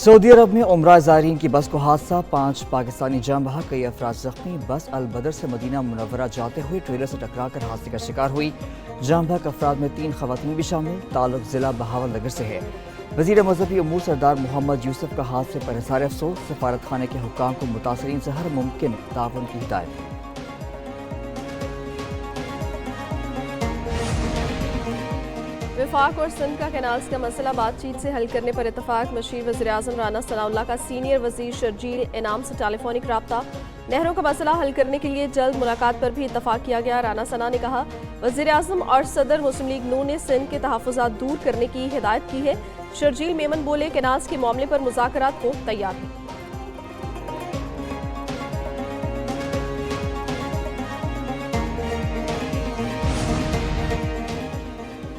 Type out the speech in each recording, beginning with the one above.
Saudi अरब में उम्रा ज़ायरीन की बस को हादसा, 5 पाकिस्तानी जान बहक, कई अफराद जख्मी। बस अल बदर से मदीना मुनव्वरा जाते हुए ट्रेलर से टकराकर हादसे का शिकार हुई। जान बहक अफराद में 3 खवातीन भी शामिल। ताल्लुक जिला बहावल नगर से है। वज़ीर मज़हबी उमूर सरदार मोहम्मद यूसुफ का हादसे पर इज़हार अफसोस। सफारत खाने के हुक्काम को मुतासरीन से हर मुमकिन ताउन की हिदायत। वफाक और सिंध का कैनाल्स का मसला बातचीत से हल करने पर इत्तफाक। मशीर वज़ीर-ए-आज़म राना सनाउल्लाह का सीनियर वज़ीर शर्जील इनाम से टेलीफोनिक राब्ता। नहरों का मसला हल करने के लिए जल्द मुलाकात पर भी इत्तफाक किया गया। राना सना ने कहा, वज़ीर-ए-आज़म और सदर मुस्लिम लीग नून ने सिंध के तहफ़्फ़ुज़ात दूर करने की हिदायत की है। शर्जील मेमन बोले, कैनाल्स के मामले पर मुज़ाकरात को तैयार हैं।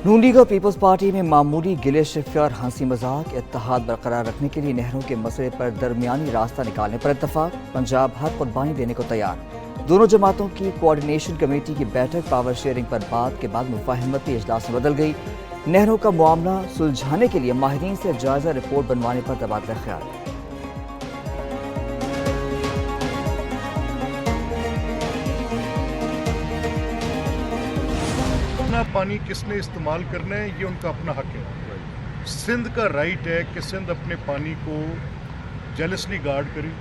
नून लीग और पीपल्स पार्टी में मामूली गिले शिकवे और हंसी मजाक। इत्तेहाद बरकरार रखने के लिए नहरों के मसले पर दरमियानी रास्ता निकालने पर इत्तफाक। पंजाब हर कुर्बानी देने को तैयार। दोनों जमातों की कोऑर्डिनेशन कमेटी की बैठक पावर शेयरिंग पर बात के बाद मुफाहमती इजलास में बदल गई। नहरों का मामला सुलझाने के लिए माहिरीन से जायजा रिपोर्ट बनवाने पर तबादला ख्याल। पानी किसने इस्तेमाल करना है, ये उनका अपना हक है। सिंध का राइट है कि सिंध अपने पानी को जेलसली गार्ड करे।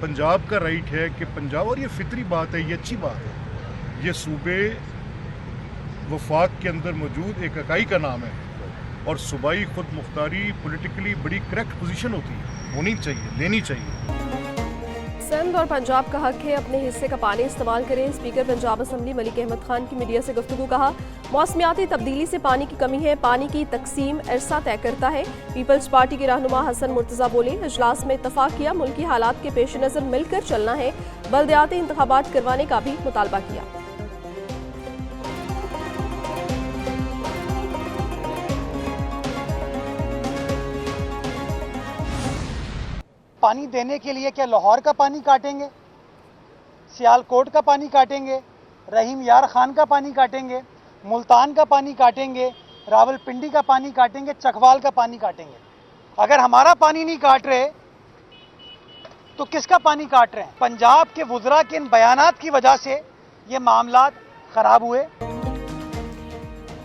पंजाब का राइट है कि पंजाब, और ये फितरी बात है, ये अच्छी बात है, ये सूबे वफाक के अंदर मौजूद एक इकाई का नाम है और सूबाई खुद मुख्तारी पॉलिटिकली बड़ी करेक्ट पोजीशन होती है, होनी चाहिए, लेनी चाहिए। सिंध और पंजाब का हक है अपने हिस्से का पानी इस्तेमाल करें। स्पीकर पंजाब असम्बली मलिक अहमद खान की मीडिया से गुफ्तगू। कहा, मौसमियाती तब्दीली से पानी की कमी है, पानी की तकसीम अरसा तय करता है। पीपल्स पार्टी के रहनुमा हसन मुर्तज़ा बोले, इजलास में इत्तफाक किया, मुल्की हालात के पेश नज़र मिलकर चलना है। बल्दियाती इंतखाबात करवाने का भी मुतालबा किया। पानी देने के लिए क्या लाहौर का पानी काटेंगे, सियालकोट का पानी काटेंगे, रहीम यार खान का पानी काटेंगे, मुल्तान का पानी काटेंगे, रावलपिंडी का पानी काटेंगे, चकवाल का पानी काटेंगे? अगर हमारा पानी नहीं काट रहे तो किसका पानी काट रहे हैं? पंजाब के वुज़रा के इन बयानात की वजह से ये मामलात खराब हुए।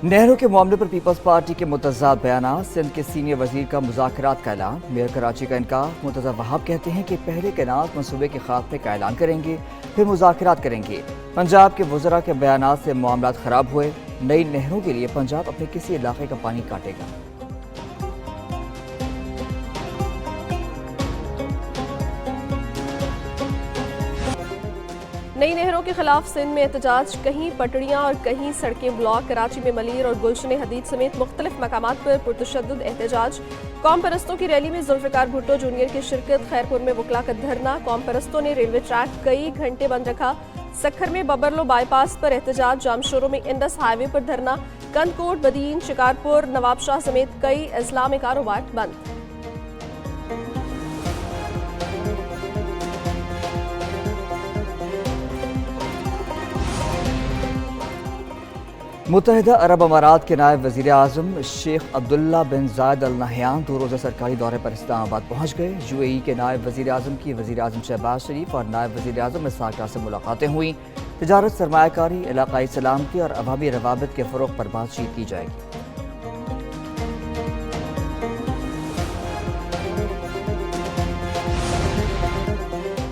नहरों के मामले पर पीपल्स पार्टी के मुतज़ाद बयानात। सिंध के सीनियर वजीर का मुज़ाकरात का ऐलान। मेयर कराची का इनकार। मुर्तज़ा वहाब कहते हैं कि पहले कैनाल मनसूबे के खात्मे का ऐलान करेंगे, फिर मुज़ाकरात करेंगे। पंजाब के वज़रा के बयानात से मामलात खराब हुए। नई नहरों के लिए पंजाब अपने किसी इलाके का पानी काटेगा। नई नहरों के खिलाफ सिंध में एहतजाज। कहीं पटड़ियाँ और कहीं सड़कें ब्लॉक। कराची में मलीर और गुलशन हदीद समेत मुख्तलिफ मकामात पर पुरतशद्दुद एहतजाज। कौम परस्तों की रैली में जुल्फ़िकार भुट्टो जूनियर की शिरकत। खैरपुर में वकला का धरना। कौम परस्तों ने रेलवे ट्रैक कई घंटे बंद रखा। सक्खर में बबरलो बाईपास पर एहतजाज। जामशोरों में इंडस हाईवे पर धरना। कंदकोट, बदीन, शिकारपुर, नवाबशाह समेत कई अजला में कारोबार बंद। मुत्तहिदा अरब अमारात के नायब वज़ीर आज़म शेख अब्दुल्ला बिन ज़ायद अल नहयान 2 रोज़ा सरकारी दौरे पर इस्लामाबाद पहुँच गए। UAE के नायब वज़ीर आज़म की वज़ीर आज़म शहबाज शरीफ और नायब वज़ीर आज़म इसहाक़ डार से मुलाकातें हुई। तिजारत, सरमायाकारी, इलाक़ाई सलामती और अवामी रवाबित के फ़रोग़ पर बातचीत की जाएगी।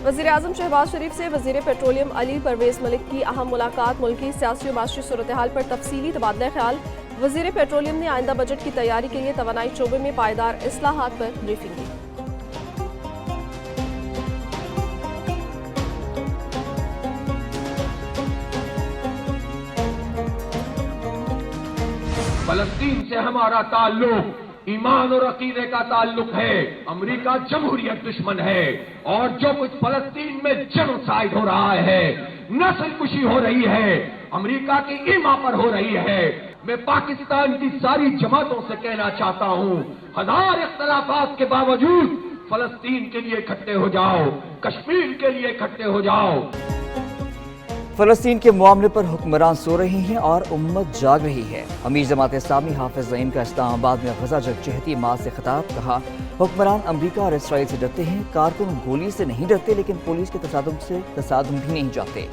वज़ीर आज़म शहबाज शरीफ से वज़ीर पेट्रोलियम अली परवेज़ मलिक की अहम मुलाकात। मुल्की सियासी और माशरी सूरत हाल पर तफसीली तबादला ख्याल। वज़ीर पेट्रोलियम ने आइंदा बजट की तैयारी के लिए तवानाई शोबे में पायदार इस्लाहात पर ब्रीफिंग दी। फलस्तीन से हमारा ताल्लुक ईमान और अकीदे का ताल्लुक है। अमेरिका जमहूरियत दुश्मन है और जो कुछ फलस्तीन में जेनोसाइड हो रहा है, नस्ल कुशी हो रही है, अमेरिका की ईमा पर हो रही है। मैं पाकिस्तान की सारी जमातों से कहना चाहता हूं, हजार इख्तलाफात के बावजूद फलस्तीन के लिए इकट्ठे हो जाओ, कश्मीर के लिए इकट्ठे हो जाओ। फलस्तीन के मामले पर हुक्मरान सो रहे हैं और उम्मत जाग रही है। अमीर जमात इस्लामी हाफिज ज़ईम का इस्लामाबाद में गजा जगजहती मार्च से खिताब। कहा, हुक्मरान अमरीका और इसराइल से डरते हैं, कारकुन गोली से नहीं डरते लेकिन पुलिस के तसादुम भी नहीं चाहते।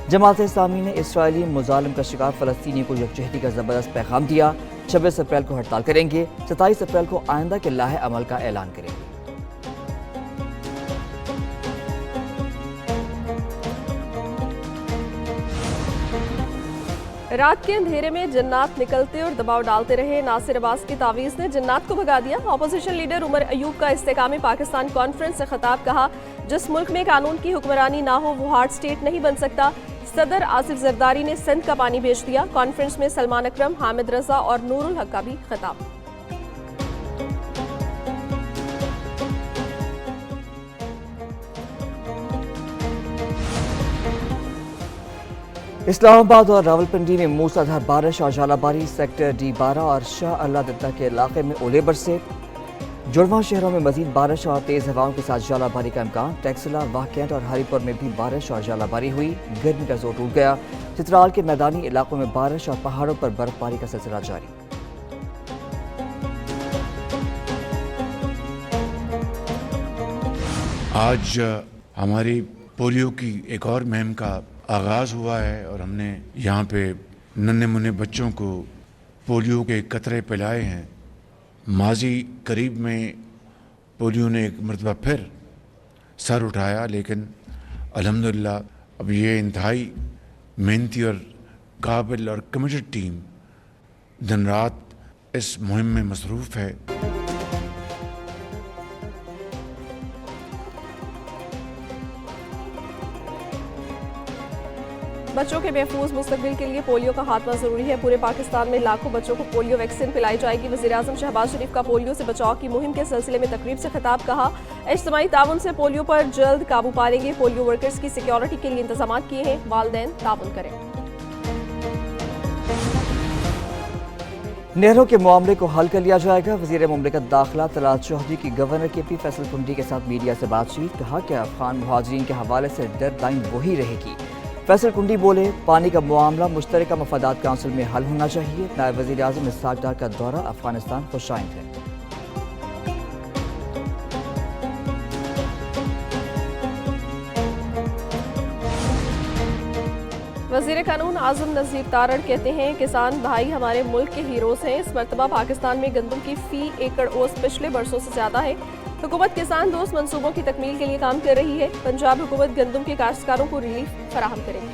जमात इस्लामी ने इसराइली मुजालिम का शिकार फलस्तीनी को यकजहती का ज़बरदस्त पैगाम दिया। 26 अप्रैल को हड़ताल करेंगे, 27 अप्रैल को आइंदा के लाहे अमल का ऐलान करेंगे। रात के अंधेरे में जन्नात निकलते और दबाव डालते रहे। नासिर अब्बास की तावीज़ ने जन्नात को भगा दिया। अपोजिशन लीडर उमर अयूब का इस्तेकामी पाकिस्तान कॉन्फ्रेंस से खिताब। कहा, जिस मुल्क में कानून की हुक्मरानी ना हो वो हार्ड स्टेट नहीं बन सकता। सदर आसिफ जरदारी ने सिंध का पानी भेज दिया। कॉन्फ्रेंस में सलमान अकरम, हामिद रजा और नूरुल हक का भी खिताब। इस्लामाबाद और रावलपिंडी में मूसलाधार बारिश और झालाबारी। सेक्टर D12 और शाह अल्लाह दत्ता के इलाके में ओले बरसे। जुड़वा शहरों में मजीद बारिश और तेज हवाओं के साथ झालाबारी का इम्कान। टैक्सला, वाह और हरीपुर में भी बारिश और झालाबारी हुई। गर्मी का जोर टूट गया। चित्राल के मैदानी इलाकों में बारिश और पहाड़ों पर बर्फबारी का सिलसिला जारी। आज हमारी पोलियो की एक और मुहिम का आगाज़ हुआ है और हमने यहाँ पे नन्हे मुन्ने बच्चों को पोलियो के कतरे पिलाए हैं। माजी करीब में पोलियो ने एक मरतबा फिर सर उठाया, लेकिन अल्हम्दुलिल्लाह अब ये इंतहाई मेहनती और काबिल और कमिटेड टीम दिन रात इस मुहिम में मसरूफ़ है। बच्चों के महफूज मुस्तकबिल के लिए पोलियो का खात्मा जरूरी है। पूरे पाकिस्तान में लाखों बच्चों को पोलियो वैक्सीन पिलाई जाएगी। वज़ीर-ए-आज़म शहबाज शरीफ का पोलियो से बचाव की मुहिम के सिलसिले में तकरीब से खिताब। कहा, इज्तिमाई ताउन से पोलियो पर जल्द काबू पाएंगे। पोलियो वर्कर्स की सिक्योरिटी के लिए इंतजाम किए हैं। वालिदैन ताउन करें। नहरों के मामले को हल कर लिया जाएगा। वज़ीर मुमलिकत दाखिला तलाल चौधरी की गवर्नर KP फैसल कुंडी के साथ मीडिया से बातचीत। कहा कि अफगान मुहाजिरीन के हवाले से डेडलाइन वही रहेगी। फैसल कुंडी बोले, पानी का मामला मुश्तरका मफादात काउंसिल में हल होना चाहिए। नायब वज़ीर आज़म इसहाक डार का दौरा अफगानिस्तान खुशाइंद है। वज़ीर कानून आज़म नज़ीर तारड़ कहते हैं, किसान भाई हमारे मुल्क के हीरोज़ हैं। इस मरतबा पाकिस्तान में गंदम की फी एकड़ औसत पिछले बरसों से ज़्यादा है। हुकूमत किसान दोस्त मंसूबों की तकमील के लिए काम कर रही है। पंजाब हुकूमत गंदम के काश्तकारों को रिलीफ फराहम करेगी।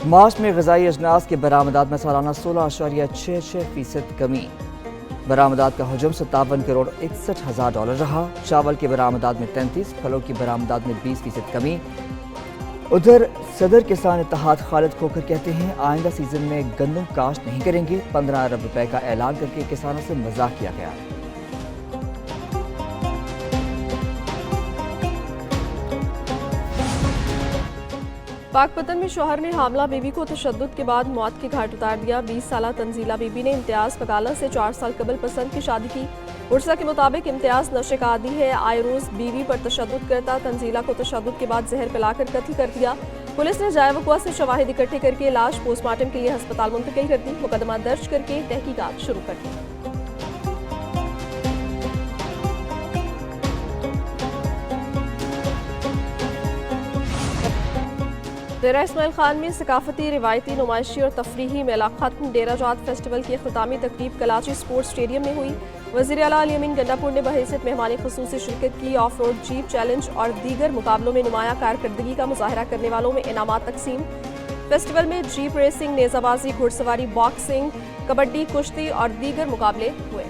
मार्च में ग़िज़ाई अजनास के बरामदात में सालाना 16.66% कमी। बरामदात का हजम 57 करोड़ 61 हज़ार डॉलर रहा। चावल की बरामदात में 33, फलों की बरामदात में 20% कमी। उधर सदर किसान इत्तेहाद खालिद खोखर कहते हैं, आइंदा सीजन में गंदम काश्त नहीं करेंगे। 15 अरब रुपए का ऐलान करके किसानों से मजाक किया गया। पाकपतन में शौहर ने हामला बीवी को तशद्दुद के बाद मौत के घाट उतार दिया। 20 साला तंजीला बीबी ने इम्तियाज पकाला से 4 साल कबल पसंद की शादी की। उर्सा के मुताबिक इम्तियाज नशे का आदी है। आए रोज बीवी पर तशद्दुद करता। तंजीला को तशद्दुद के बाद जहर पिलाकर कत्ल कर दिया। पुलिस ने जाए वक़्वा से शवाहिद इकट्ठे करके लाश पोस्टमार्टम के लिए अस्पताल मुंतकिल कर दी। मुकदमा दर्ज करके तहकीकात शुरू कर दी। डेरा इस्माइल खान में सकाफती, रिवायती, नुमाइशी और तफरीही मेला खत्म। डेरा जात फेस्टिवल की इख्तितामी तकरीब कराची स्पोर्ट्स स्टेडियम में हुई। वज़ीर आला अली अमीन गंडापुर ने बहैसियत मेहमान खुसूसी शिरकत की। ऑफ रोड जीप चैलेंज और दीगर मुकाबलों में नुमाया कारकर्दगी का मुजाहरा करने वालों में इनामात तकसीम। फेस्टिवल में जीप रेसिंग, नेजाबाजी, घुड़सवारी, बॉक्सिंग, कबड्डी, कुश्ती और दीगर मुकाबले हुए।